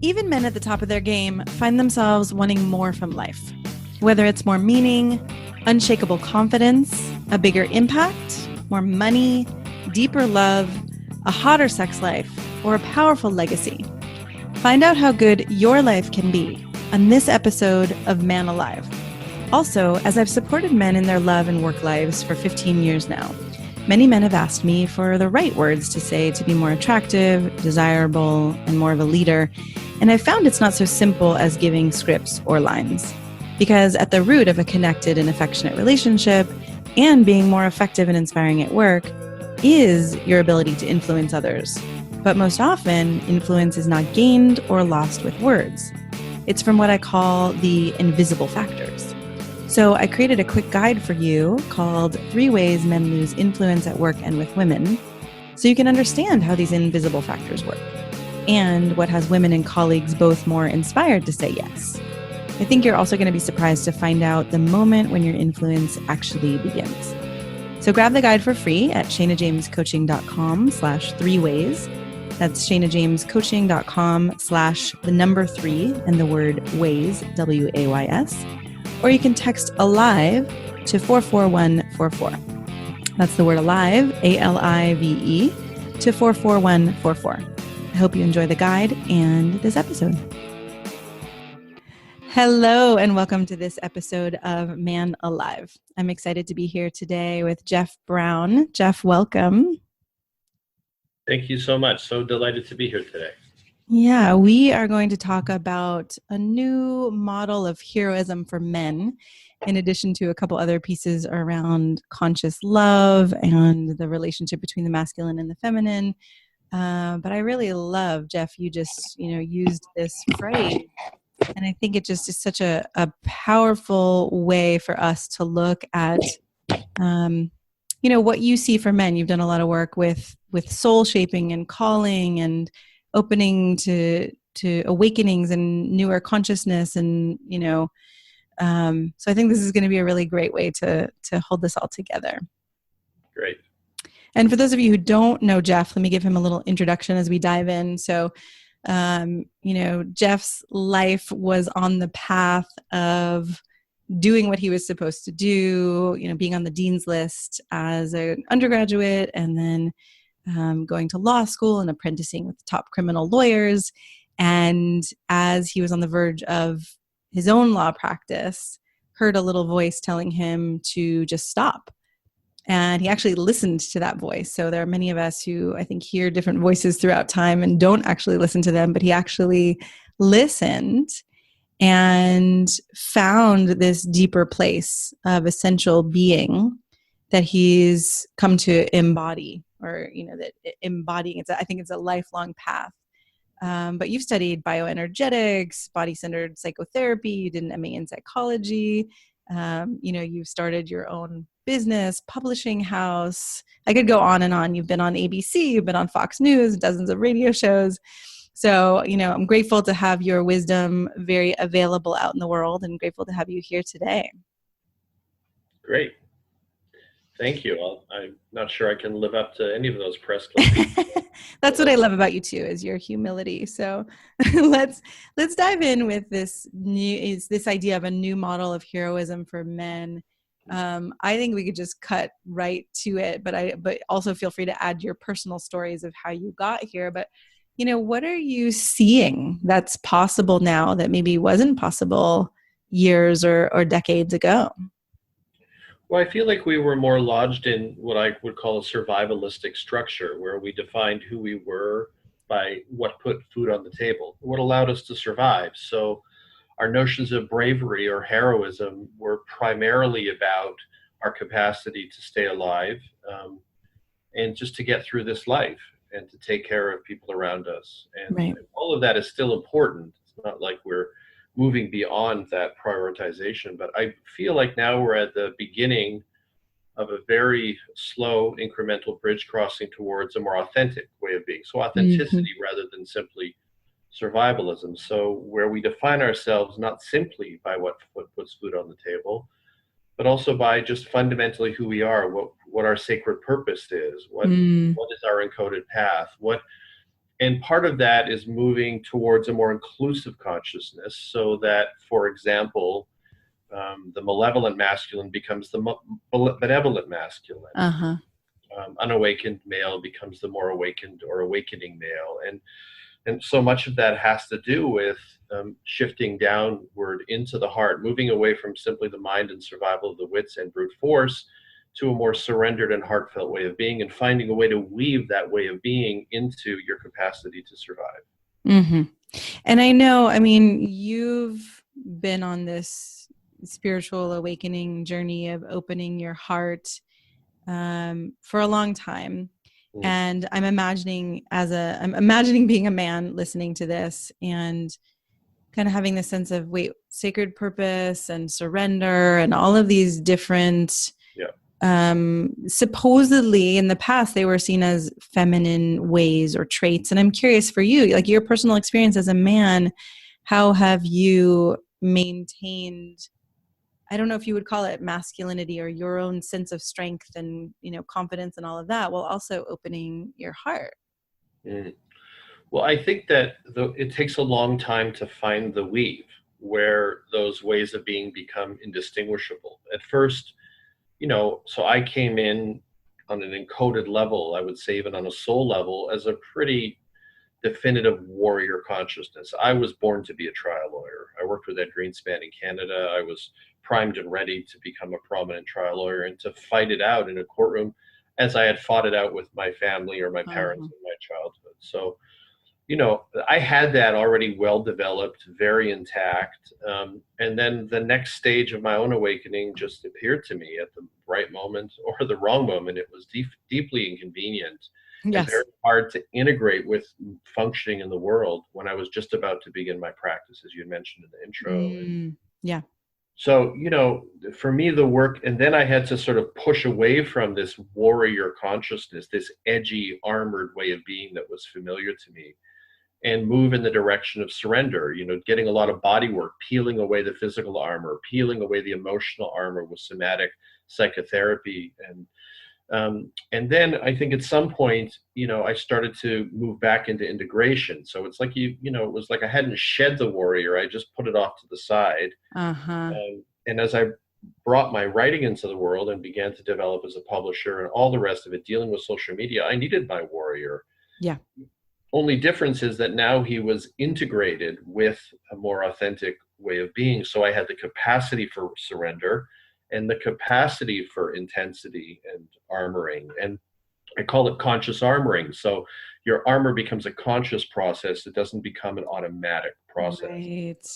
Even men at the top of their game find themselves wanting more from life. Whether it's more meaning, unshakable confidence, a bigger impact, more money, deeper love, a hotter sex life, or a powerful legacy. Find out how good your life can be on this episode of Man Alive. Also, as I've supported men in their love and work lives for 15 years now, many men have asked me for the right words to say to be more attractive, desirable, and more of a leader. And I found it's not so simple as giving scripts or lines. Because at the root of a connected and affectionate relationship and being more effective and inspiring at work is your ability to influence others. But most often, influence is not gained or lost with words. It's from what I call the invisible factors. So I created a quick guide for you called 3 Ways Men Lose Influence at Work and with Women, so you can understand how these invisible factors work and what has women and colleagues both more inspired to say yes. I think you're also going to be surprised to find out the moment when your influence actually begins. So grab the guide for free at shanajamescoaching.com/3ways. That's shanajamescoaching.com/3 and the word ways, WAYS. Or you can text ALIVE to 44144. That's the word ALIVE, ALIVE, to 44144. I hope you enjoy the guide and this episode. Hello, and welcome to this episode of Man Alive. I'm excited to be here today with Jeff Brown. Jeff, welcome. Thank you so much. So delighted to be here today. Yeah, we are going to talk about a new model of heroism for men, in addition to a couple other pieces around conscious love and the relationship between the masculine and the feminine. But I really love, Jeff, you just used this phrase. And I think it just is such a powerful way for us to look at, what you see for men. You've done a lot of work with soul shaping and calling and opening to awakenings and newer consciousness. And, so I think this is going to be a really great way to hold this all together. Great. And for those of you who don't know Jeff, let me give him a little introduction as we dive in. So, Jeff's life was on the path of doing what he was supposed to do, being on the dean's list as an undergraduate and then going to law school and apprenticing with top criminal lawyers. And as he was on the verge of his own law practice, heard a little voice telling him to just stop. And he actually listened to that voice. So there are many of us who I think hear different voices throughout time and don't actually listen to them, but he actually listened and found this deeper place of essential being that he's come to embody, or, that embodying, I think it's a lifelong path. But you've studied bioenergetics, body-centered psychotherapy, you did an MA in psychology, you've started your own business, publishing house. I could go on and on. You've been on ABC, you've been on Fox News, dozens of radio shows. So, I'm grateful to have your wisdom very available out in the world and grateful to have you here today. Great. Thank you. I'm not sure I can live up to any of those press clippings. That's what I love about you too, is your humility. So let's dive in with this idea of a new model of heroism for men. I think we could just cut right to it, but also feel free to add your personal stories of how you got here. But, what are you seeing that's possible now that maybe wasn't possible years or decades ago? Well, I feel like we were more lodged in what I would call a survivalistic structure, where we defined who we were by what put food on the table, what allowed us to survive. So our notions of bravery or heroism were primarily about our capacity to stay alive and just to get through this life and to take care of people around us. And Right. all of that is still important. It's not like we're moving beyond that prioritization, but I feel like now we're at the beginning of a very slow incremental bridge crossing towards a more authentic way of being. So authenticity rather than simply survivalism. So where we define ourselves not simply by what puts food on the table, but also by just fundamentally who we are, what our sacred purpose is, what is our encoded path, what And part of that is moving towards a more inclusive consciousness so that, for example, the malevolent masculine becomes the benevolent masculine. Uh-huh. Unawakened male becomes the more awakened or awakening male. And so much of that has to do with shifting downward into the heart, moving away from simply the mind and survival of the wits and brute force to a more surrendered and heartfelt way of being, and finding a way to weave that way of being into your capacity to survive. Mm-hmm. And I know, I mean, you've been on this spiritual awakening journey of opening your heart for a long time. Mm. And I'm imagining being a man listening to this and kind of having this sense of, wait, sacred purpose and surrender and all of these different, Yeah. supposedly in the past, they were seen as feminine ways or traits. And I'm curious for you, like your personal experience as a man, how have you maintained, I don't know if you would call it masculinity or your own sense of strength and, confidence and all of that, while also opening your heart? Mm. Well, I think that it takes a long time to find the weave where those ways of being become indistinguishable. At first, so I came in on an encoded level, I would say even on a soul level, as a pretty definitive warrior consciousness. I was born to be a trial lawyer. I worked with Ed Greenspan in Canada. I was primed and ready to become a prominent trial lawyer and to fight it out in a courtroom as I had fought it out with my family or my parents Uh-huh. in my childhood. So, I had that already well developed, very intact. And then the next stage of my own awakening just appeared to me at the right moment or the wrong moment. It was deeply inconvenient and very Yes. hard to integrate with functioning in the world when I was just about to begin my practice, as you had mentioned in the intro. And Yeah. so, for me, the work, and then I had to sort of push away from this warrior consciousness, this edgy, armored way of being that was familiar to me, and move in the direction of surrender, getting a lot of body work, peeling away the physical armor, peeling away the emotional armor with somatic psychotherapy. And then I think at some point, I started to move back into integration. So it's like, it was like I hadn't shed the warrior. I just put it off to the side. Uh-huh. And as I brought my writing into the world and began to develop as a publisher and all the rest of it, dealing with social media, I needed my warrior. Yeah. Only difference is that now he was integrated with a more authentic way of being. So I had the capacity for surrender and the capacity for intensity and armoring. And I call it conscious armoring. So your armor becomes a conscious process. It doesn't become an automatic process. Right.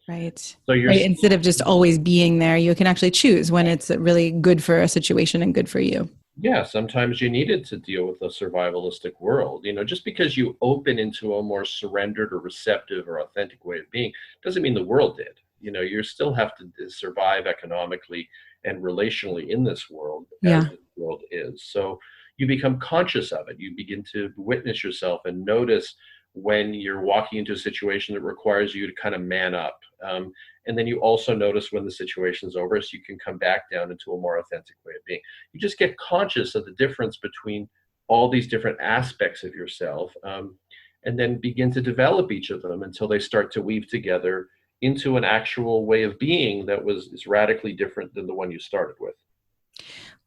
Right. So you're Right. Instead of just always being there, you can actually choose when it's really good for a situation and good for you. Yeah, sometimes you needed to deal with a survivalistic world. Just because you open into a more surrendered or receptive or authentic way of being doesn't mean the world did. You still have to survive economically and relationally in this world as Yeah. the world is. So you become conscious of it. You begin to witness yourself and notice when you're walking into a situation that requires you to kind of man up. And then you also notice when the situation is over, so you can come back down into a more authentic way of being. You just get conscious of the difference between all these different aspects of yourself, and then begin to develop each of them until they start to weave together into an actual way of being that is radically different than the one you started with.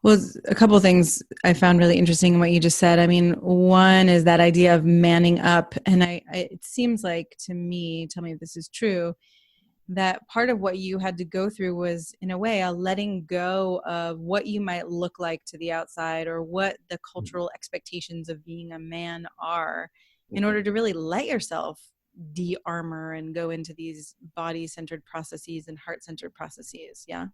Well, a couple of things I found really interesting in what you just said. I mean, one is that idea of manning up. And it seems like to me, tell me if this is true, that part of what you had to go through was, in a way, a letting go of what you might look like to the outside or what the cultural expectations of being a man are, in order to really let yourself de-armor and go into these body-centered processes and heart-centered processes. Yeah.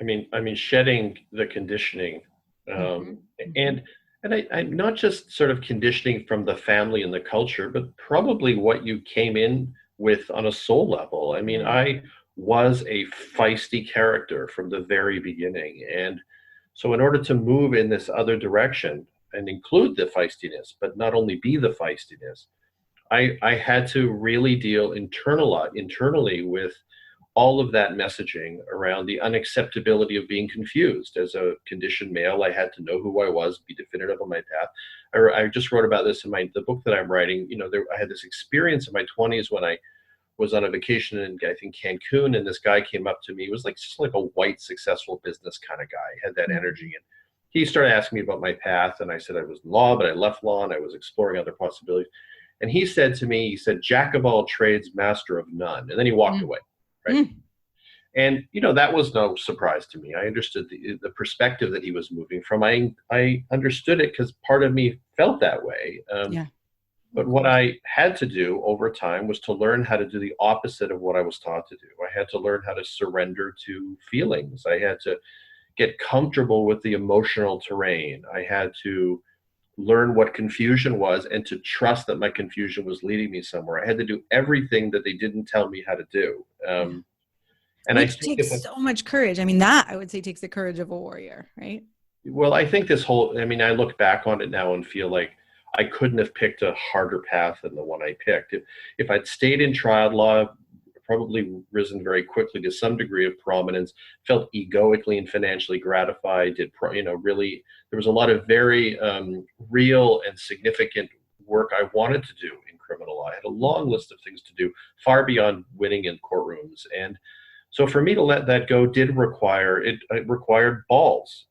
I mean, shedding the conditioning, Mm-hmm. um, Mm-hmm. and I'm not just sort of conditioning from the family and the culture, but probably what you came in with on a soul level. I mean, Right. I was a feisty character from the very beginning, and so in order to move in this other direction and include the feistiness, but not only be the feistiness, I had to really deal internally with all of that messaging around the unacceptability of being confused. As a conditioned male, I had to know who I was, be definitive on my path. I just wrote about this in the book that I'm writing. I had this experience in my 20s when I was on a vacation in, I think, Cancun, and this guy came up to me. He was just like a white, successful business kind of guy. He had that energy, and he started asking me about my path, and I said I was in law, but I left law, and I was exploring other possibilities. And he said to me, "Jack of all trades, master of none." And then he walked away, right? And, that was no surprise to me. I understood the perspective that he was moving from. I understood it because part of me felt that way. But what I had to do over time was to learn how to do the opposite of what I was taught to do. I had to learn how to surrender to feelings. I had to get comfortable with the emotional terrain. I had to learn what confusion was and to trust that my confusion was leading me somewhere. I had to do everything that they didn't tell me how to do. And which takes so much courage. I mean, that I would say takes the courage of a warrior, right? Well, I think I look back on it now and feel like I couldn't have picked a harder path than the one I picked. If I'd stayed in triad law, probably risen very quickly to some degree of prominence, felt egoically and financially gratified, really, there was a lot of very real and significant work I wanted to do in criminal law. I had a long list of things to do, far beyond winning in courtrooms. And so for me to let that go did require, it required balls.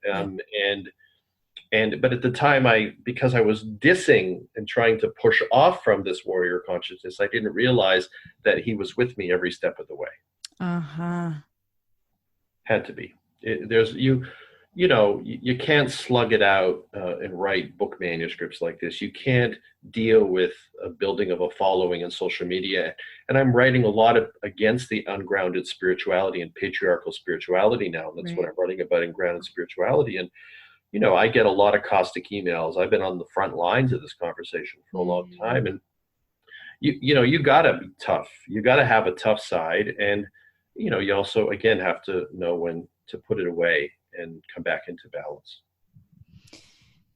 But at the time, because I was dissing and trying to push off from this warrior consciousness, I didn't realize that he was with me every step of the way. Had to be. You can't slug it out and write book manuscripts like this. You can't deal with a building of a following in social media. And I'm writing a lot against the ungrounded spirituality and patriarchal spirituality now. And that's what I'm writing about in grounded spirituality. And I get a lot of caustic emails. I've been on the front lines of this conversation for a long time. And, you got to be tough. You got to have a tough side. And, you also, again, have to know when to put it away and come back into balance.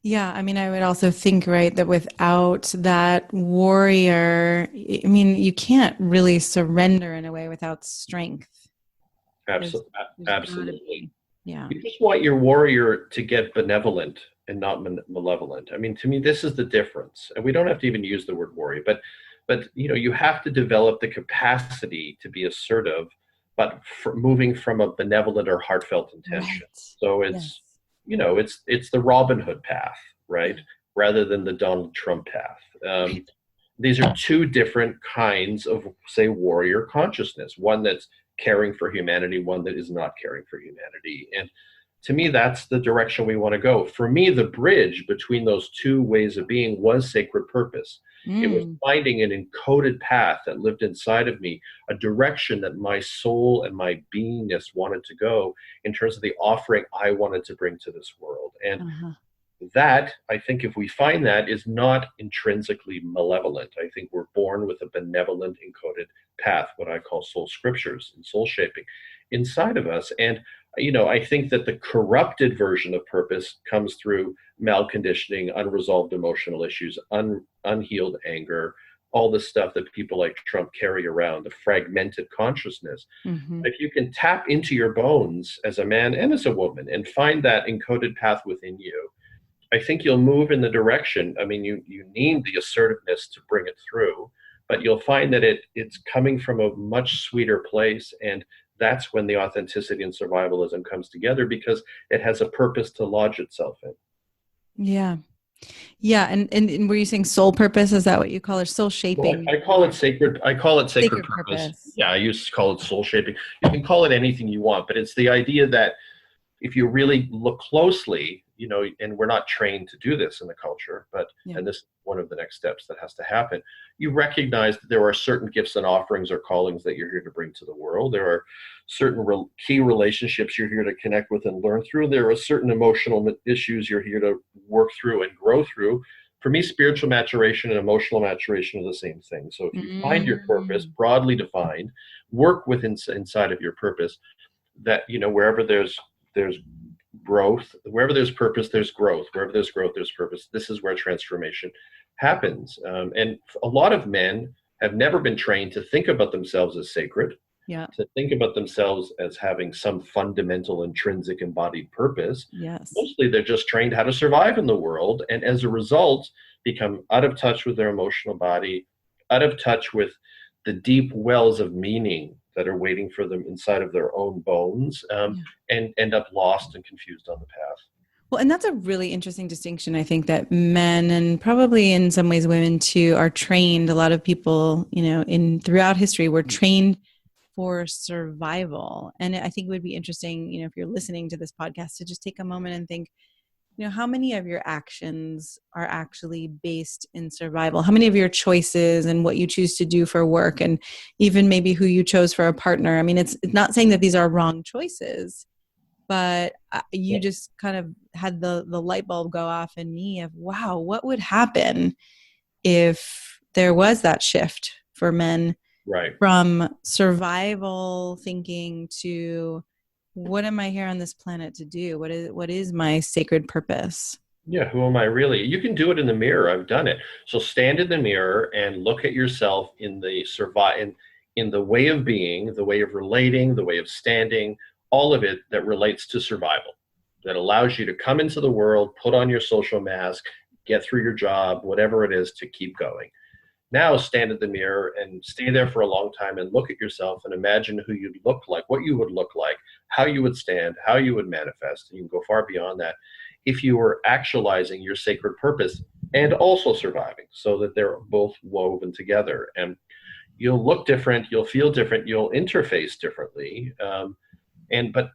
Yeah. I mean, I would also think, right, that without that warrior, I mean, you can't really surrender in a way without strength. Absolutely. Yeah. You just want your warrior to get benevolent and not malevolent. I mean, to me, this is the difference. And we don't have to even use the word warrior, but you have to develop the capacity to be assertive, but moving from a benevolent or heartfelt intention. So it's, it's the Robin Hood path, right? Rather than the Donald Trump path. These are two different kinds of, say, warrior consciousness. One that's caring for humanity, one that is not caring for humanity. And to me, that's the direction we want to go. For me, the bridge between those two ways of being was sacred purpose. It was finding an encoded path that lived inside of me, a direction that my soul and my beingness wanted to go in terms of the offering I wanted to bring to this world. And that, I think, if we find that, is not intrinsically malevolent. I think we're born with a benevolent encoded path, what I call soul scriptures and soul shaping inside of us. And, I think that the corrupted version of purpose comes through malconditioning, unresolved emotional issues, unhealed anger, all the stuff that people like Trump carry around, the fragmented consciousness. If you can tap into your bones as a man and as a woman and find that encoded path within you, I think you'll move in the direction. I mean, you need the assertiveness to bring it through, but you'll find that it's coming from a much sweeter place. And that's when the authenticity and survivalism comes together, because it has a purpose to lodge itself in. Yeah. Yeah. And were you saying soul purpose? Is that what you call it? Soul shaping? Well, I call it sacred. I call it sacred purpose. Yeah. I used to call it soul shaping. You can call it anything you want, but it's the idea that if you really look closely, and we're not trained to do this in the culture, and this is one of the next steps that has to happen, you recognize that there are certain gifts and offerings or callings that you're here to bring to the world. There are certain key relationships you're here to connect with and learn through. There are certain emotional issues you're here to work through and grow through. For me, spiritual maturation and emotional maturation are the same thing. So if you find your purpose broadly defined, work within inside of your purpose, that, wherever there's growth, wherever there's purpose, there's growth. Wherever there's growth, there's purpose. This is where transformation happens. And a lot of men have never been trained to think about themselves as sacred. Yeah. to think about themselves as having some fundamental intrinsic embodied purpose. Yes. Mostly they're just trained how to survive in the world, and as a result become out of touch with their emotional body, out of touch with the deep wells of meaning that are waiting for them inside of their own bones, Yeah. and end up lost and confused on the path. Well, and that's a really interesting distinction. I think that men and probably in some ways women too are trained. A lot of people, in throughout history were trained for survival. And I think it would be interesting, if you're listening to this podcast, to just take a moment and think, how many of your actions are actually based in survival? How many of your choices and what you choose to do for work, and even maybe who you chose for a partner? I mean, it's not saying that these are wrong choices, but you Yeah. just kind of had the light bulb go off in me of, wow, what would happen if there was that shift for men Right. from survival thinking to, what am I here on this planet to do? What is my sacred purpose? Yeah, who am I really? You can do it in the mirror. I've done it. So stand in the mirror and look at yourself in the in the way of being, the way of relating, the way of standing, all of it that relates to survival, that allows you to come into the world, put on your social mask, get through your job, whatever it is, to keep going. Now stand in the mirror and stay there for a long time and look at yourself and imagine who you'd look like, what you would look like, how you would stand, how you would manifest. And you can go far beyond that if you were actualizing your sacred purpose and also surviving, so that they're both woven together. And you'll look different, you'll feel different, you'll interface differently. But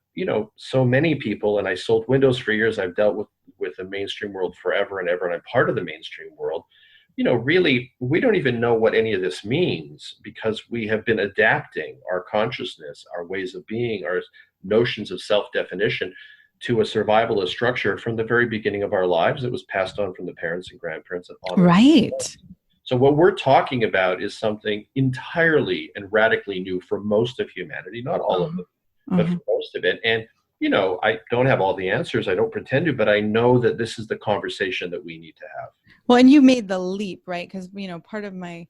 so many people, and I sold windows for years. I've dealt with the mainstream world forever and ever, and I'm part of the mainstream world. Really, we don't even know what any of this means, because we have been adapting our consciousness, our ways of being, our notions of self-definition to a survivalist structure from the very beginning of our lives. It was passed on from the parents and grandparents and on. Right. So what we're talking about is something entirely and radically new for most of humanity, not all of Uh-huh. them, but Uh-huh. for most of it. And I don't have all the answers. I don't pretend to, but I know that this is the conversation that we need to have. Well, and you made the leap, right? Because, part of my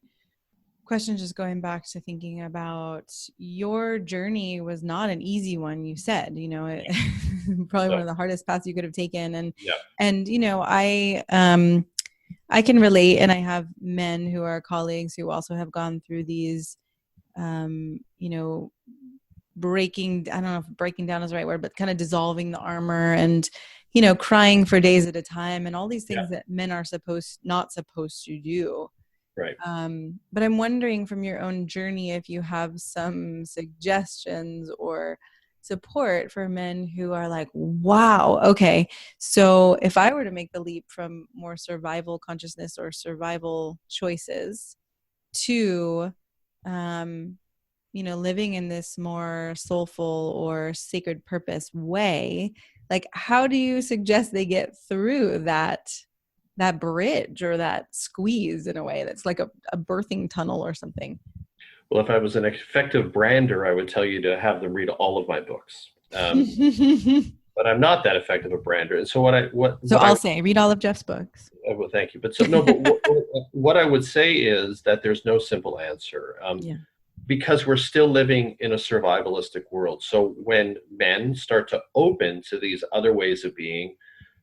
question, just going back to thinking about your journey, was not an easy one. You said, probably one So of the hardest paths you could have taken. And, yeah, and, I can relate, and I have men who are colleagues who also have gone through these, um, you know, breaking, I don't know if breaking down is the right word, but kind of dissolving the armor and, crying for days at a time and all these yeah, things that men are not supposed to do. right. But I'm wondering from your own journey if you have some suggestions or support for men who are like, wow, okay, so if I were to make the leap from more survival consciousness or survival choices to, um, living in this more soulful or sacred purpose way, like, how do you suggest they get through that bridge or that squeeze in a way that's like a birthing tunnel or something? Well, if I was an effective brander, I would tell you to have them read all of my books. But I'm not that effective a brander. And so So I'll say, read all of Jeff's books. well, thank you. But so no, but what I would say is that there's no simple answer, Yeah. because we're still living in a survivalistic world. So when men start to open to these other ways of being,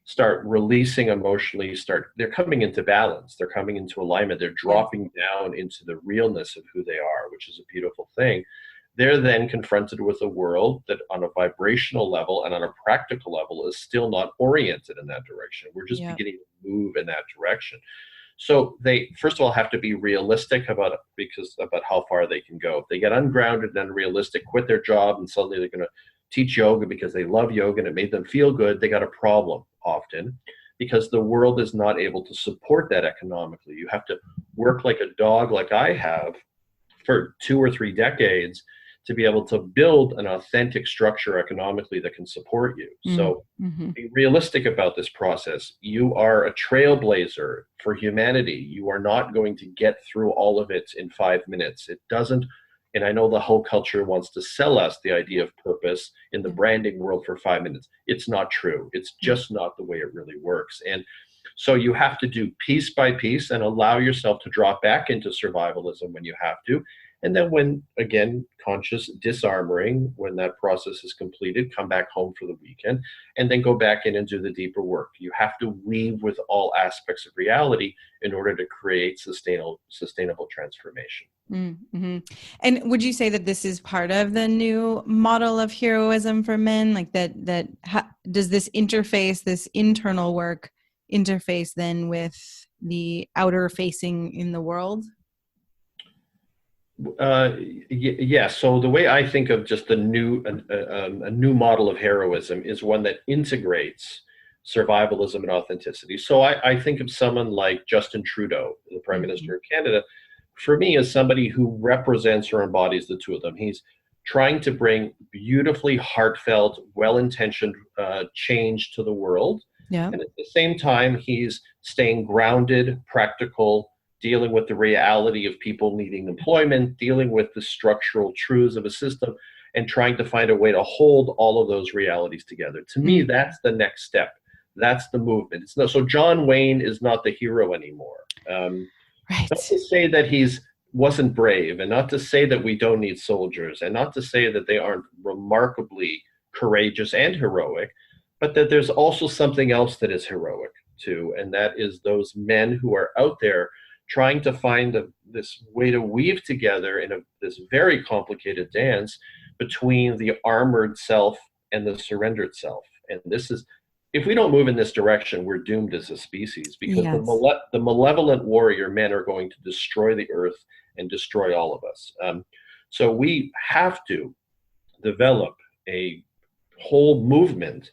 start releasing emotionally, they're coming into balance, they're coming into alignment, they're Yes. dropping down into the realness of who they are, which is a beautiful thing. They're then confronted with a world that on a vibrational level and on a practical level is still not oriented in that direction. We're just Yeah. beginning to move in that direction. So they first of all have to be realistic about how far they can go. If they get ungrounded and unrealistic, quit their job, and suddenly they're going to teach yoga because they love yoga and it made them feel good, they got a problem often, because the world is not able to support that economically. You have to work like a dog, like I have, for 2 or 3 decades to be able to build an authentic structure economically that can support you. So Mm-hmm. be realistic about this process. You are a trailblazer for humanity. You are not going to get through all of it in 5 minutes. It doesn't. And I know the whole culture wants to sell us the idea of purpose in the Yeah. branding world for 5 minutes. It's not true. It's just not the way it really works. And so you have to do piece by piece and allow yourself to drop back into survivalism when you have to, And then when, again, conscious disarmoring, when that process is completed, come back home for the weekend and then go back in and do the deeper work. You have to weave with all aspects of reality in order to create sustainable transformation. Mm-hmm. And would you say that this is part of the new model of heroism for men? Like does this interface, this internal work interface then with the outer facing in the world? Yeah. So the way I think of just a new model of heroism is one that integrates survivalism and authenticity. So I think of someone like Justin Trudeau, the Prime Mm-hmm. Minister of Canada, for me as somebody who represents or embodies the two of them. He's trying to bring beautifully heartfelt, well-intentioned change to the world. Yeah. And at the same time, he's staying grounded, practical, dealing with the reality of people needing employment, dealing with the structural truths of a system, and trying to find a way to hold all of those realities together. To me, that's the next step. That's the movement. It's not, so John Wayne is not the hero anymore. Not Right. to say that he's wasn't brave, and not to say that we don't need soldiers, and not to say that they aren't remarkably courageous and heroic, but that there's also something else that is heroic too, and that is those men who are out there trying to find this way to weave together this very complicated dance between the armored self and the surrendered self. And this is, if we don't move in this direction, we're doomed as a species, because Yes. the malevolent warrior men are going to destroy the earth and destroy all of us. So we have to develop a whole movement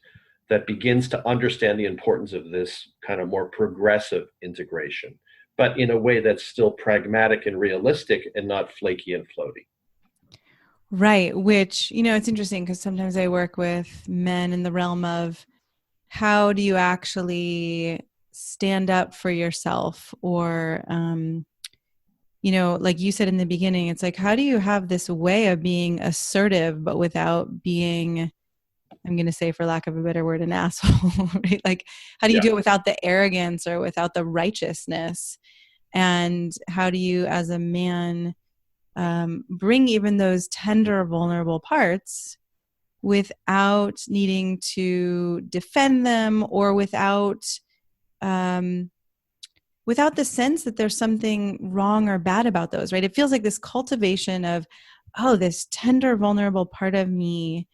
that begins to understand the importance of this kind of more progressive integration, but in a way that's still pragmatic and realistic and not flaky and floaty. Right. Which, it's interesting because sometimes I work with men in the realm of how do you actually stand up for yourself, or like you said in the beginning, it's like, how do you have this way of being assertive but without being, I'm going to say, for lack of a better word, an asshole, right? Like, how do you Yeah. do it without the arrogance or without the righteousness? And how do you, as a man, bring even those tender, vulnerable parts without needing to defend them, or um, without the sense that there's something wrong or bad about those, right? It feels like this cultivation of, oh, this tender, vulnerable part of me.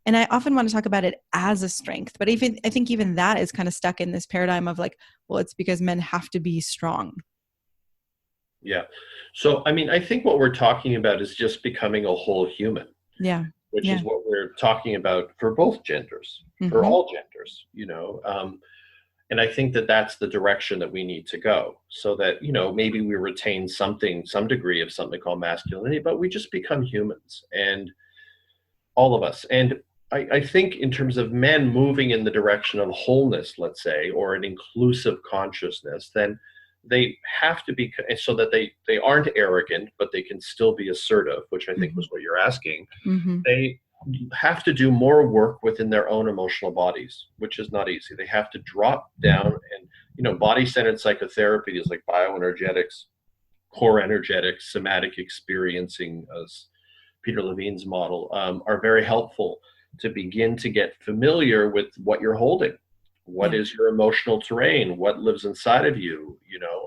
And I often want to talk about it as a strength, but I think even that is kind of stuck in this paradigm of like, well, it's because men have to be strong. Yeah. So, I mean, I think what we're talking about is just becoming a whole human, Yeah. which Yeah. is what we're talking about for both genders, for Mm-hmm. all genders. And I think that that's the direction that we need to go, so that, maybe we retain some degree of something called masculinity, but we just become humans, and all of us. And I think in terms of men moving in the direction of wholeness, let's say, or an inclusive consciousness, then they have to be, so that they aren't arrogant, but they can still be assertive, which I think Mm-hmm. was what you're asking. Mm-hmm. They have to do more work within their own emotional bodies, which is not easy. They have to drop down, and body-centered psychotherapy is like bioenergetics, core energetics, somatic experiencing, as Peter Levine's model, are very helpful to begin to get familiar with what you're holding. What Yeah. is your emotional terrain? What lives inside of you?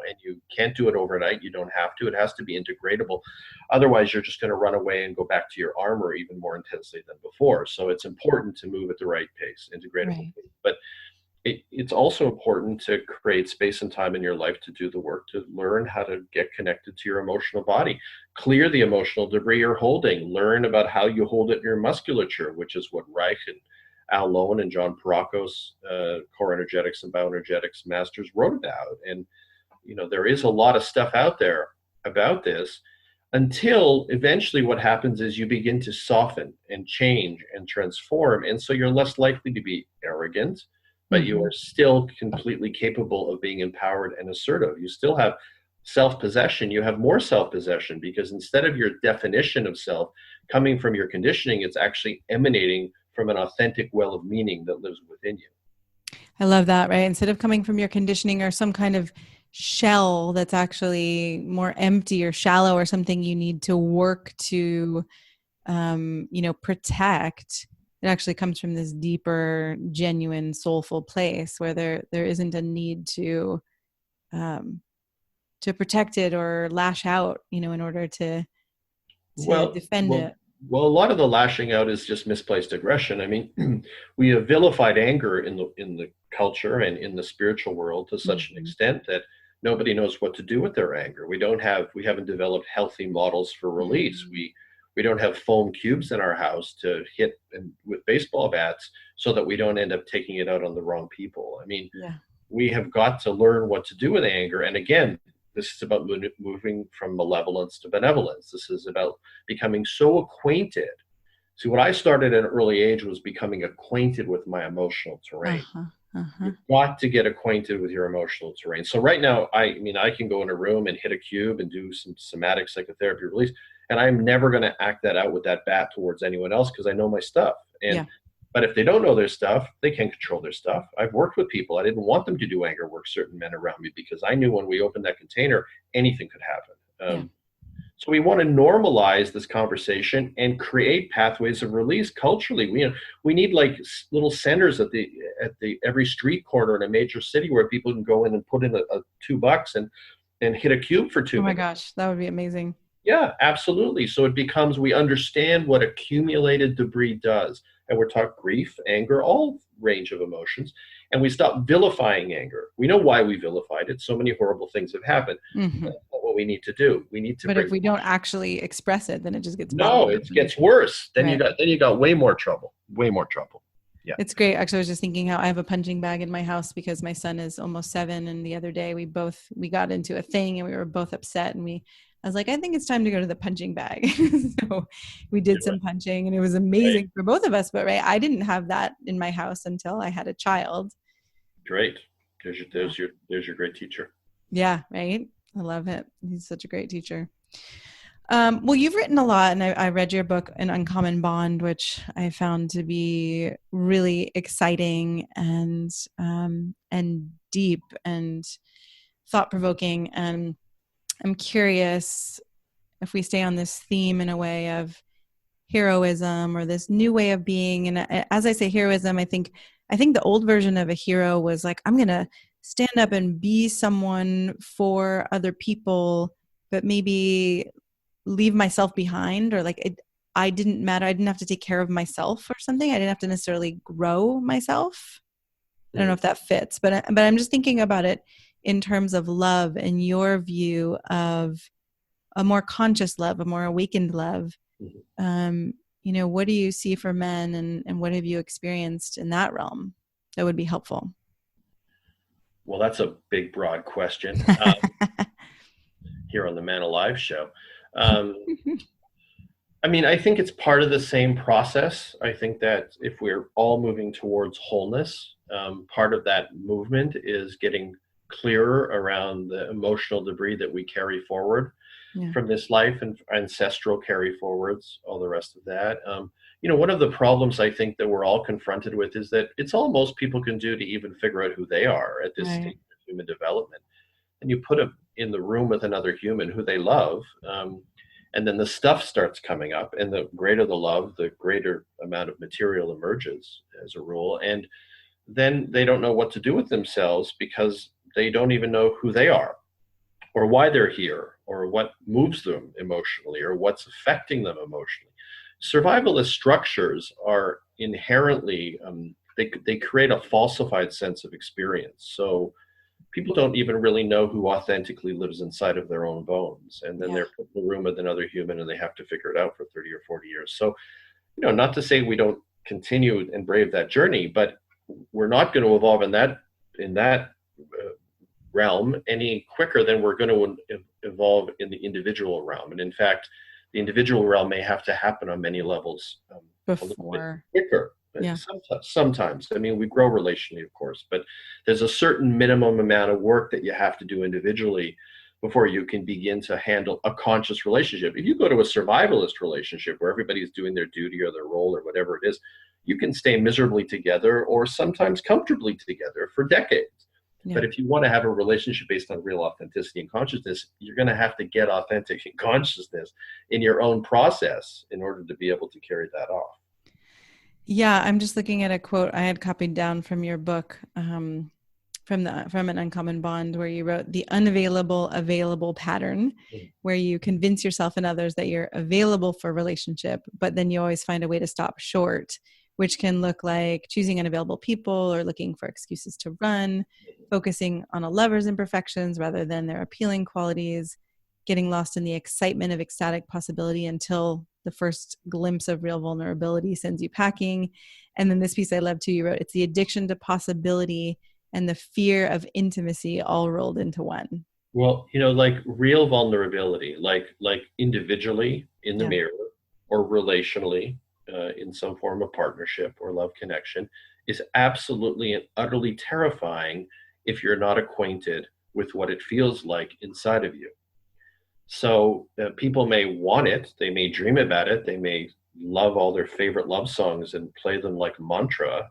And you can't do it overnight. You don't have to. It has to be integratable. Otherwise, you're just going to run away and go back to your armor even more intensely than before. So it's important to move at the right pace, integratable Right. pace. But it's also important to create space and time in your life to do the work, to learn how to get connected to your emotional body, clear the emotional debris you're holding, learn about how you hold it in your musculature, which is what Reich and Al Lowen and John Peracos, core energetics and bioenergetics masters, wrote about. And there is a lot of stuff out there about this, until eventually what happens is you begin to soften and change and transform. And so you're less likely to be arrogant, but you Mm-hmm. are still completely capable of being empowered and assertive. You still have self-possession. You have more self-possession, because instead of your definition of self coming from your conditioning, it's actually emanating from an authentic well of meaning that lives within you. I love that, right? Instead of coming from your conditioning or some kind of shell that's actually more empty or shallow or something you need to work to protect. It actually comes from this deeper, genuine, soulful place where there isn't a need um, to protect it or lash out, in order to Well, defend well, it. well, a lot of the lashing out is just misplaced aggression. I mean, we have vilified anger in the culture and in the spiritual world to such an Mm-hmm. extent that nobody knows what to do with their anger. We haven't developed healthy models for release. Mm-hmm. We don't have foam cubes in our house to hit with baseball bats so that we don't end up taking it out on the wrong people. I mean, Yeah. we have got to learn what to do with anger. And again, this is about moving from malevolence to benevolence. This is about becoming so acquainted. See, what I started at an early age was becoming acquainted with my emotional terrain. Uh-huh. Uh-huh. You've got to get acquainted with your emotional terrain. So right now, I mean, I can go in a room and hit a cube and do some somatic psychotherapy release, and I'm never going to act that out with that bat towards anyone else because I know my stuff. And Yeah. but if they don't know their stuff, they can control their stuff. I've worked with people. I didn't want them to do anger work, certain men around me, because I knew when we opened that container, anything could happen. Yeah. So we want to normalize this conversation and create pathways of release culturally. We need like little centers at the every street corner in a major city where people can go in and put in a $2 and hit a cube for Oh two my minutes. gosh, that would be amazing. Yeah, absolutely. So it becomes we understand what accumulated debris does. And we're taught grief, anger, all range of emotions. And we stop vilifying anger. We know why we vilified it. So many horrible things have happened. Hmm. That's not what we need to do. We need to But if bring. we don't actually express it, then it just gets No, bottled up. it gets worse. Then you Right. got then you got way more trouble. Way more trouble. Yeah. It's great. Actually, I was just thinking how I have a punching bag in my house because my son is almost 7, and the other day we got into a thing and we were both upset, and I was like, I think it's time to go to the punching bag. So we did Do some it. punching, and it was Right. amazing for both of us. But right, I didn't have that in my house until I had a child. Great. There's your Yeah. there's your there's your great teacher. Yeah, right. I love it. He's such a great teacher. Well, you've written a lot, and I read your book, An Uncommon Bond, which I found to be really exciting and deep and thought provoking. And I'm curious if we stay on this theme in a way of heroism or this new way of being. And as I say heroism, I think the old version of a hero was like, I'm going to stand up and be someone for other people, but maybe leave myself behind, or like I didn't matter. I didn't have to take care of myself or something. I didn't have to necessarily grow myself. I don't know Mhm. if that fits, but I'm just thinking about it in terms of love and your view of a more conscious love, a more awakened love. Mhm. What do you see for men, and what have you experienced in that realm that would be helpful? Well, that's a big, broad question here on the Man Alive show. Um, I mean, I think it's part of the same process. I think that if we're all moving towards wholeness, part of that movement is getting clearer around the emotional debris that we carry forward Yeah. from this life and ancestral carry forwards, all the rest of that. One of the problems I think that we're all confronted with is that it's all most people can do to even figure out who they are at this Right. stage of human development. And you put them in the room with another human who they love, and then the stuff starts coming up, and the greater the love, the greater amount of material emerges as a rule. And then they don't know what to do with themselves because they don't even know who they are or why they're here or what moves them emotionally or what's affecting them emotionally. Survivalist structures are inherently, they create a falsified sense of experience. So people don't even really know who authentically lives inside of their own bones. And then Yeah. they're put in the room with another human and they have to figure it out for 30 or 40 years. So, not to say we don't continue and brave that journey, but we're not going to evolve in that realm any quicker than we're going to evolve in the individual realm. And in fact, the individual realm may have to happen on many levels a little bit Before. quicker. Yeah. Sometimes, I mean, we grow relationally, of course, but there's a certain minimum amount of work that you have to do individually before you can begin to handle a conscious relationship. If you go to a survivalist relationship where everybody's doing their duty or their role or whatever it is, you can stay miserably together or sometimes comfortably together for decades. Yeah. But if you want to have a relationship based on real authenticity and consciousness, you're going to have to get authentic and consciousness in your own process in order to be able to carry that off. Yeah, I'm just looking at a quote I had copied down from your book, from an uncommon bond, where you wrote the unavailable available pattern, Mm. where you convince yourself and others that you're available for relationship, but then you always find a way to stop short, which can look like choosing unavailable people or looking for excuses to run, focusing on a lover's imperfections rather than their appealing qualities, getting lost in the excitement of ecstatic possibility until the first glimpse of real vulnerability sends you packing. And then this piece I love too, you wrote, it's the addiction to possibility and the fear of intimacy all rolled into one. Well, like real vulnerability, like individually in the Yeah. mirror or relationally in some form of partnership or love connection, is absolutely and utterly terrifying if you're not acquainted with what it feels like inside of you. So people may want it, they may dream about it, they may love all their favorite love songs and play them like mantra.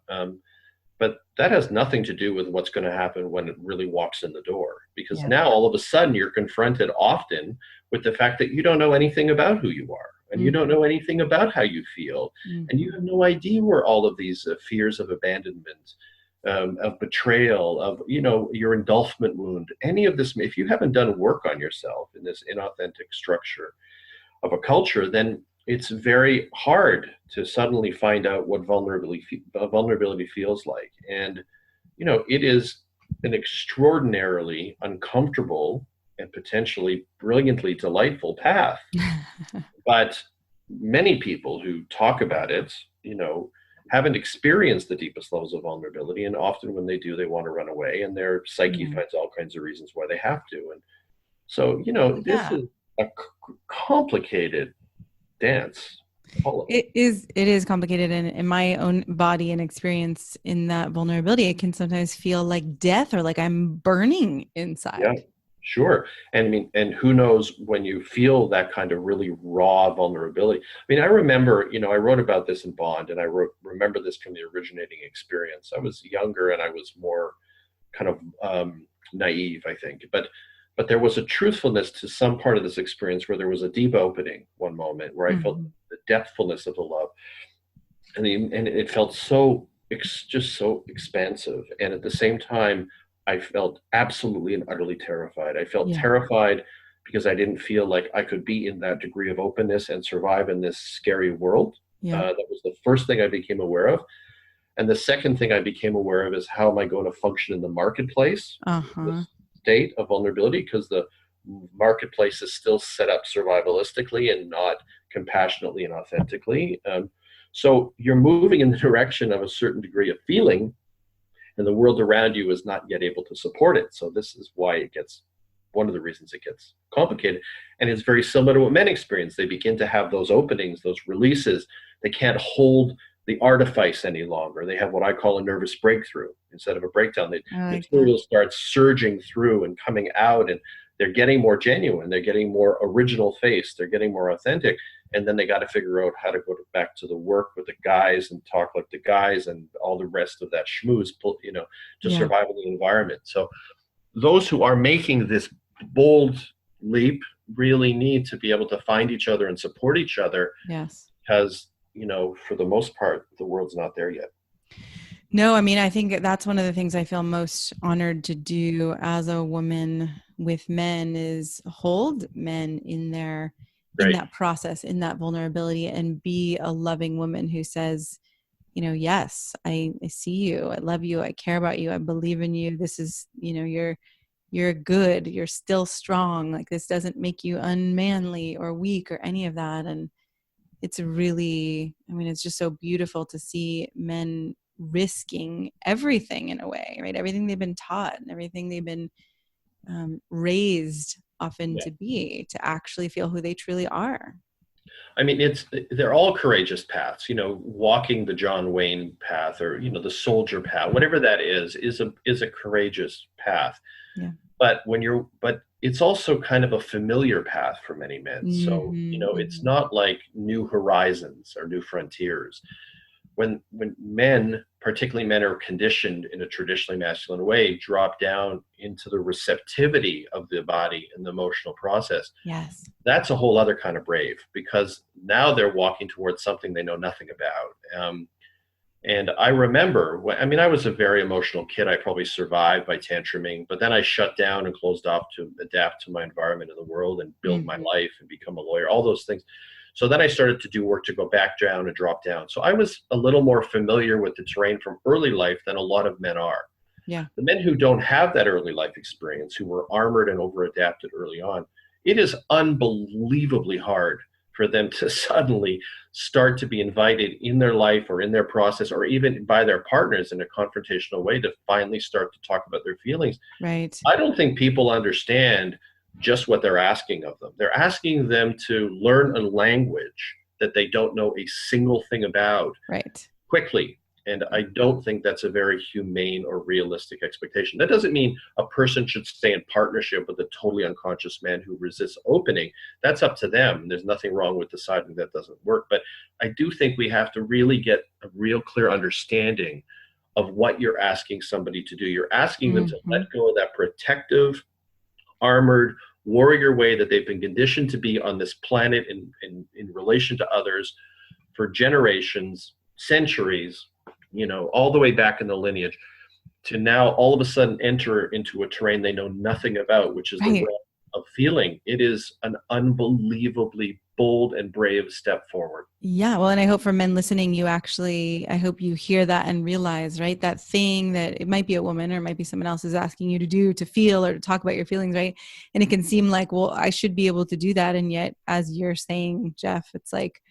But that has nothing to do with what's going to happen when it really walks in the door. Because Yeah. now all of a sudden you're confronted often with the fact that you don't know anything about who you are and you don't Mm-hmm. know anything about how you feel. And you Mm-hmm. have no idea where all of these fears of abandonment, of betrayal, of, your engulfment wound, any of this, if you haven't done work on yourself in this inauthentic structure of a culture, then it's very hard to suddenly find out what vulnerability feels like. And it is an extraordinarily uncomfortable and potentially brilliantly delightful path. But many people who talk about it, haven't experienced the deepest levels of vulnerability. And often when they do, they want to run away, and their psyche Yeah. finds all kinds of reasons why they have to. And so, this Yeah. is a complicated dance, all of it. It is complicated, and in my own body and experience in that vulnerability, it can sometimes feel like death or like I'm burning Yeah, inside. sure. And I mean, and who knows when you feel that kind of really raw vulnerability. I mean, I remember, I wrote about this in Bond, and remember this from the originating experience. I was younger and I was more kind of naive, I think. But there was a truthfulness to some part of this experience where there was a deep opening one moment where I felt Mhm. the depthfulness of the love, and it felt so just so expansive. And at the same time, I felt absolutely and utterly terrified. I felt Yeah. terrified because I didn't feel like I could be in that degree of openness and survive in this scary world. Yeah. That was the first thing I became aware of. And the second thing I became aware of is, how am I going to function in the marketplace in Uh-huh. this state of vulnerability? Because the marketplace is still set up survivalistically and not compassionately and authentically. So you're moving in the direction of a certain degree of feeling, and the world around you is not yet able to support it. So this is why it gets, one of the reasons it gets complicated. And it's very similar to what men experience. They begin to have those openings, those releases. They can't hold the artifice any longer. They have what I call a nervous breakthrough. Instead of a breakdown, the I like that. material starts surging through and coming out, and they're getting more genuine. They're getting more original face. They're getting more authentic. And then they got to figure out how to go back to the work with the guys and talk like the guys and all the rest of that schmooze, to Yeah. survive in the environment. So those who are making this bold leap really need to be able to find each other and support each other, Yes. because, for the most part, the world's not there yet. No, I mean, I think that's one of the things I feel most honored to do as a woman with men is hold men in Great. that process, in that vulnerability, and be a loving woman who says, yes, I see you, I love you, I care about you, I believe in you. This is, you're good, you're still strong. Like, this doesn't make you unmanly or weak or any of that. And it's really, I mean, it's just so beautiful to see men risking everything in a way, right? Everything they've been taught and everything they've been raised often Yeah. to be, to actually feel who they truly are. I mean, they're all courageous paths. Walking the John Wayne path, or the soldier path, whatever that is a courageous path. Yeah. But it's also kind of a familiar path for many men. So Mm-hmm, it's mm-hmm. not like new horizons or new frontiers. when men, particularly men, are conditioned in a traditionally masculine way, drop down into the receptivity of the body and the emotional process, Yes. that's a whole other kind of brave, because now they're walking towards something they know nothing about. And I remember, I mean, I was a very emotional kid. I probably survived by tantruming, but then I shut down and closed off to adapt to my environment in the world and build my Mm-hmm. life and become a lawyer, all those things. So then I started to do work to go back down and drop down. So I was a little more familiar with the terrain from early life than a lot of men are. Yeah. The men who don't have that early life experience, who were armored and over adapted early on, it is unbelievably hard for them to suddenly start to be invited in their life or in their process or even by their partners in a confrontational way to finally start to talk about their feelings. Right. I don't think people understand just what they're asking of them. They're asking them to learn a language that they don't know a single thing about Right. quickly. And I don't think that's a very humane or realistic expectation. That doesn't mean a person should stay in partnership with a totally unconscious man who resists opening. That's up to them. There's nothing wrong with deciding that doesn't work. But I do think we have to really get a real clear understanding of what you're asking somebody to do. You're asking them to Mm-hmm. let go of that protective, armored, warrior way that they've been conditioned to be on this planet in relation to others for generations, centuries, all the way back in the lineage, to now all of a sudden enter into a terrain they know nothing about, which is the Right. realm of feeling. It is an unbelievably bold and brave step forward. Yeah. Well, and I hope for men listening, I hope you hear that and realize, right, that thing that it might be a woman or it might be someone else is asking you to do, to feel or to talk about your feelings, right? And it can seem like, well, I should be able to do that. And yet, as you're saying, Jeff, it's like,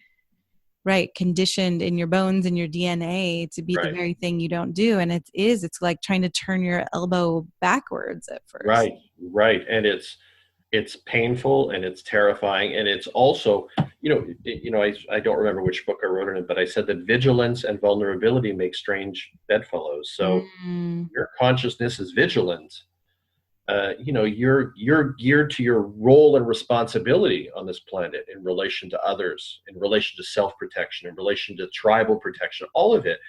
right, conditioned in your bones and your DNA to be the Right, very thing you don't do. And it's like trying to turn your elbow backwards at first. right, right. And it's painful and it's terrifying, and it's also, I don't remember which book I wrote in it, but I said that vigilance and vulnerability make strange bedfellows. So Mm, your consciousness is vigilant. You're geared to your role and responsibility on this planet in relation to others, in relation to self-protection, in relation to tribal protection, all of it.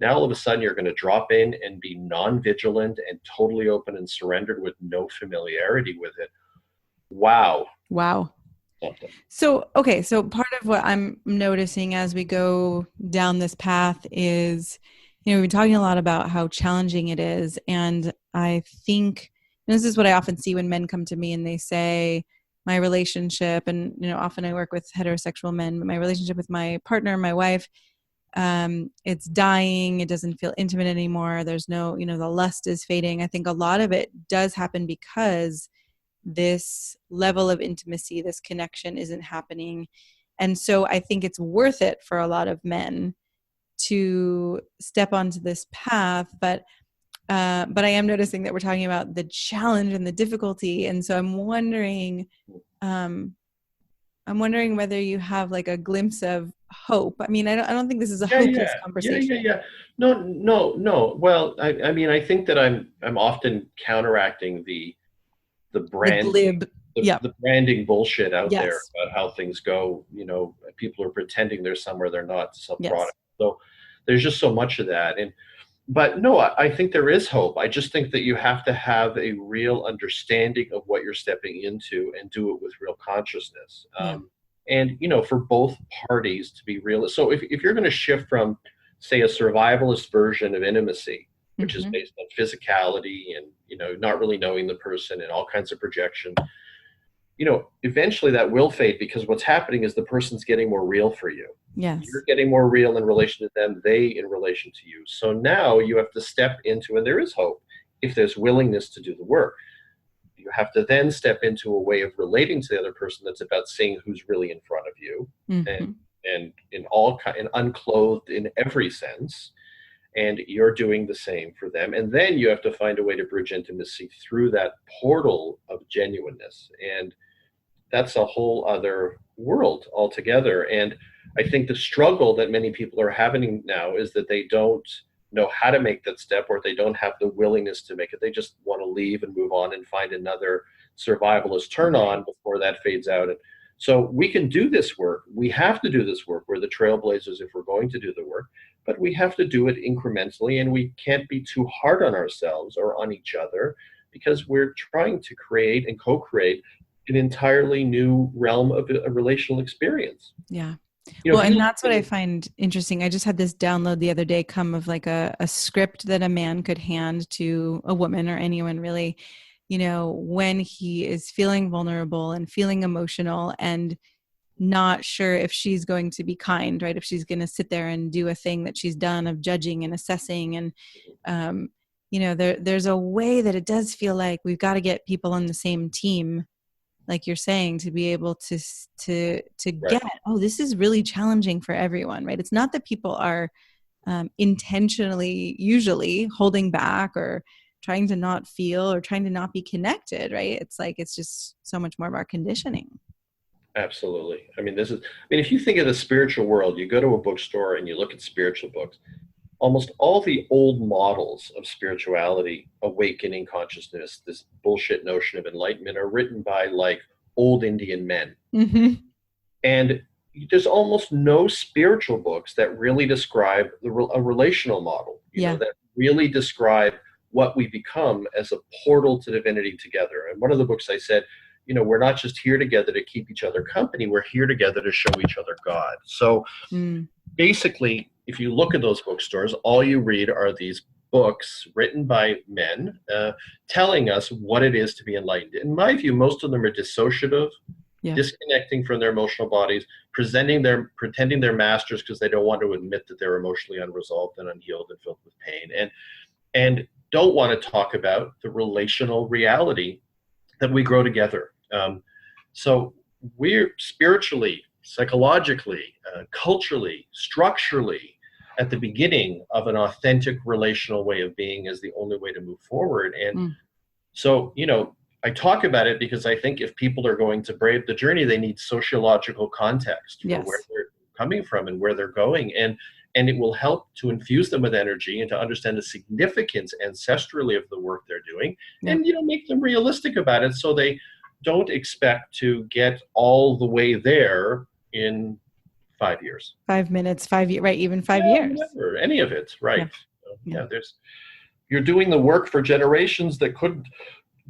Now all of a sudden you're going to drop in and be non-vigilant and totally open and surrendered with no familiarity with it. Wow. wow. Something. So, okay, so part of what I'm noticing as we go down this path is, we've been talking a lot about how challenging it is. And I think, and this is what I often see when men come to me and they say, my relationship, and, often I work with heterosexual men, but my relationship with my partner, my wife, it's dying. It doesn't feel intimate anymore. There's no, the lust is fading. I think a lot of it does happen because this level of intimacy, this connection isn't happening. And so I think it's worth it for a lot of men to step onto this path. But I am noticing that we're talking about the challenge and the difficulty. And so um, I'm wondering whether you have like a glimpse of hope. I mean, I don't think this is a Yeah, hopeless yeah, yeah, yeah, conversation. yeah. No, no, no. Well, I mean, I think that I'm often counteracting the The brand glib. Yep. the branding bullshit out there Yes. about how things go. People are pretending they're somewhere they're not to sell Yes. product. So there's just so much of that. But no, I think there is hope. I just think that you have to have a real understanding of what you're stepping into and do it with real consciousness. Yeah. And for both parties to be real. So if you're going to shift from, say, a survivalist version of intimacy, which is Mm-hmm. based on physicality and not really knowing the person and all kinds of projection, eventually that will fade, because what's happening is the person's getting more real for you. You're Yes. getting more real in relation to them, they in relation to you. So now you have to step into, and there is hope if there's willingness to do the work. You have to then step into a way of relating to the other person that's about seeing who's really in front of you, and Mm-hmm. and unclothed in every sense, and you're doing the same for them. And then you have to find a way to bridge intimacy through that portal of genuineness. And that's a whole other world altogether. And I think the struggle that many people are having now is that they don't know how to make that step, or they don't have the willingness to make it. They just want to leave and move on and find another survivalist turn Right. on before that fades out. And so we can do this work. We have to do this work. We're the trailblazers if we're going to do the work. but we have to do it incrementally, and we can't be too hard on ourselves or on each other, because we're trying to create and co-create an entirely new realm of a relational experience. Yeah. You know, Well, if you and look that's what I find interesting. I just had this download the other day come of like a script that a man could hand to a woman or anyone really, when he is feeling vulnerable and feeling emotional and not sure if she's going to be kind, right? If she's going to sit there and do a thing that she's done of judging and assessing. And, there's a way that it does feel like we've got to get people on the same team, like you're saying, to be able to right, get, oh, this is really challenging for everyone, right? It's not that people are intentionally usually holding back or trying to not feel or trying to not be connected, right? It's like, it's just so much more of our conditioning. absolutely. I mean, if you think of the spiritual world, you go to a bookstore and you look at spiritual books, almost all the old models of spirituality, awakening consciousness, this bullshit notion of enlightenment, are written by like old Indian men. Mm-hmm. And there's almost no spiritual books that really describe a relational model, Yeah. that really describe what we become as a portal to divinity together. And one of the books I said, we're not just here together to keep each other company, we're here together to show each other God. So basically, if you look at those bookstores, all you read are these books written by men telling us what it is to be enlightened. In my view, most of them are dissociative, disconnecting from their emotional bodies, pretending they're masters because they don't want to admit that they're emotionally unresolved and unhealed and filled with pain, and don't want to talk about the relational reality that we grow together. So we're spiritually, psychologically, culturally, structurally at the beginning of an authentic relational way of being as the only way to move forward. And so, I talk about it because I think if people are going to brave the journey, they need sociological context for where they're coming from and where they're going. And it will help to infuse them with energy and to understand the significance ancestrally of the work they're doing, and make them realistic about it, so they don't expect to get all the way there in 5 years, 5 minutes, 5 years, right? Even 5 years, whatever, any of it, right? Yeah. You're doing the work for generations that couldn't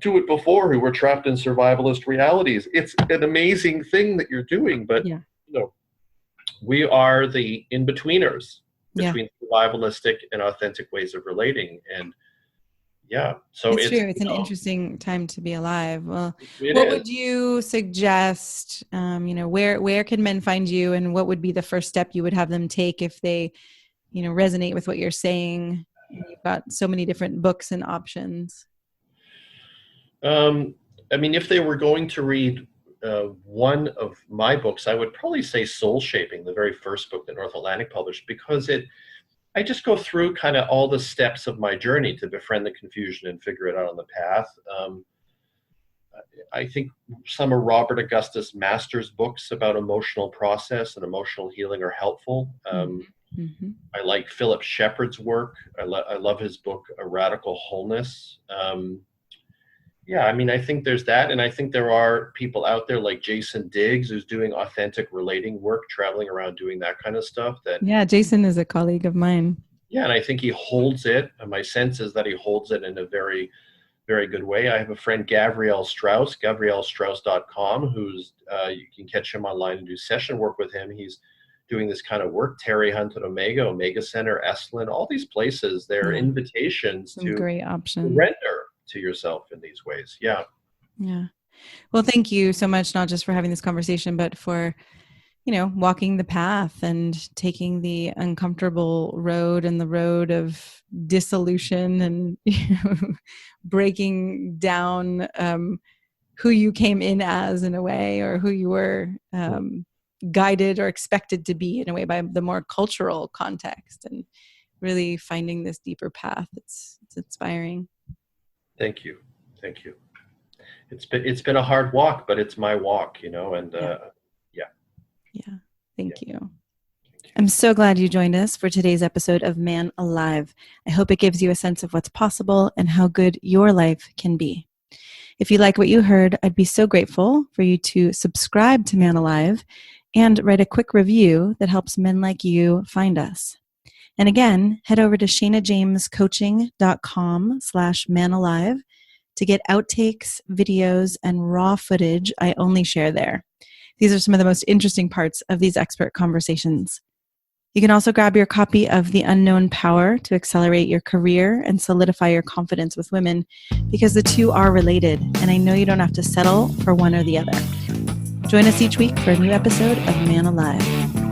do it before, who were trapped in survivalist realities. It's an amazing thing that you're doing, but we are the in-betweeners between survivalistic and authentic ways of relating. And so it's true. It's an interesting time to be alive. Well, what would you suggest, where can men find you, and what would be the first step you would have them take if they, resonate with what you're saying? You've got so many different books and options. If they were going to read one of my books, I would probably say Soul Shaping, the very first book that North Atlantic published, because I just go through kind of all the steps of my journey to befriend the confusion and figure it out on the path. I think some of Robert Augustus Masters' books about emotional process and emotional healing are helpful. I like Philip Shepard's work. I love his book, A Radical Wholeness. I think there's that. And I think there are people out there like Jason Diggs, who's doing authentic relating work, traveling around doing that kind of stuff. Jason is a colleague of mine. And I think he holds it. And my sense is that he holds it in a very, very good way. I have a friend, Gabrielle Strauss, GabrielleStrauss.com, who's, you can catch him online and do session work with him. He's doing this kind of work. Terry Hunt at Omega Center, Esalen, all these places, they're invitations to great options. Surrender to yourself in these ways. Yeah. Well, thank you so much, not just for having this conversation, but for, walking the path and taking the uncomfortable road and the road of dissolution and breaking down who you came in as, in a way, or who you were guided or expected to be, in a way, by the more cultural context, and really finding this deeper path. It's inspiring. Thank you. It's been a hard walk, but it's my walk, and Thank you. I'm so glad you joined us for today's episode of Man Alive. I hope it gives you a sense of what's possible and how good your life can be. If you like what you heard, I'd be so grateful for you to subscribe to Man Alive and write a quick review that helps men like you find us. And again, head over to shanajamescoaching.com/manalive to get outtakes, videos, and raw footage I only share there. These are some of the most interesting parts of these expert conversations. You can also grab your copy of The Unknown Power to accelerate your career and solidify your confidence with women, because the two are related, and I know you don't have to settle for one or the other. Join us each week for a new episode of Man Alive.